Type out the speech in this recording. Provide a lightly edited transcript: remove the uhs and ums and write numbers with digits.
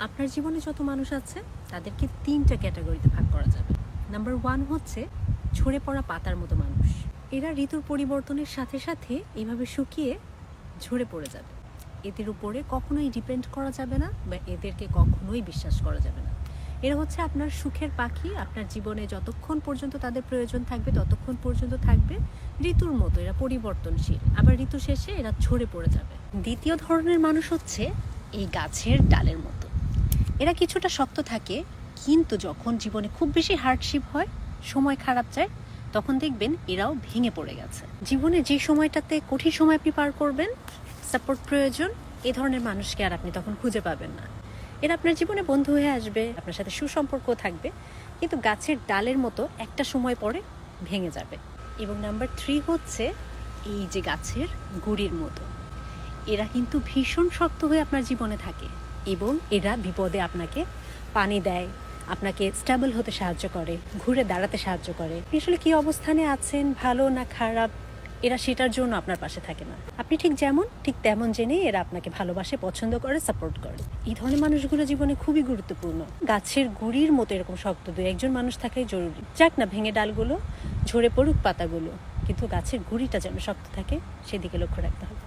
আপনার জীবনে যত মানুষ আছে তাদেরকে 3টা ক্যাটাগরিতে ভাগ করা যাবে। নাম্বার 1 হচ্ছে ঝরে পড়া পাতার মতো মানুষ। এরা ঋতুর পরিবর্তনের সাথে সাথে এইভাবে শুকিয়ে ঝরে পড়ে যাবে। এদের উপরে কখনোই ডিপেন্ড করা যাবে না বা এদেরকে কখনোই বিশ্বাস করা যাবে না। এরা হচ্ছে আপনার সুখের পাখি। আপনার জীবনে যতক্ষণ পর্যন্ত তাদের প্রয়োজন থাকবে ততক্ষণ পর্যন্ত থাকবে। ঋতুর মতো এরা পরিবর্তনশীল, আবার ঋতু শেষে এরা ঝরে পড়ে যাবে। দ্বিতীয় ধরনের মানুষ হচ্ছে এই গাছের ডালের মতো। এরা কিছুটা শক্ত থাকে, কিন্তু যখন জীবনে খুব বেশি হার্ডশিপ হয়, সময় খারাপ যায়, তখন দেখবেন এরাও ভেঙে পড়ে গেছে। জীবনে যে সময়টাতে কঠিন সময় আপনি পার করবেন, সাপোর্ট প্রয়োজন, এ ধরনের মানুষকে আর আপনি তখন খুঁজে পাবেন না। এরা আপনার জীবনে বন্ধু হয়ে আসবে, আপনার সাথে সুসম্পর্ক থাকবে, কিন্তু গাছের ডালের মতো একটা সময় পরে ভেঙে যাবে। এবং নাম্বার 3 হচ্ছে এই যে গাছের গুড়ির মতো। এরা কিন্তু ভীষণ শক্ত হয়ে আপনার জীবনে থাকে এবং এরা বিপদে আপনাকে পানি দেয়, আপনাকে স্টেবল হতে সাহায্য করে, ঘুরে দাঁড়াতে সাহায্য করে। আপনি আসলে কী অবস্থানে আছেন, ভালো না খারাপ, এরা সেটার জন্য আপনার পাশে থাকে না। আপনি ঠিক যেমন ঠিক তেমন জেনে এরা আপনাকে ভালোবাসে, পছন্দ করে, সাপোর্ট করে। এই ধরনের মানুষগুলো জীবনে খুবই গুরুত্বপূর্ণ। গাছের গুড়ির মতো এরকম শক্ত 2-1 মানুষ থাকাই জরুরি। যাক না, ভেঙে ডালগুলো, ঝরে পড়ুক পাতাগুলো, কিন্তু গাছের গুড়িটা যেন শক্ত থাকে সেদিকে লক্ষ্য রাখতে হবে।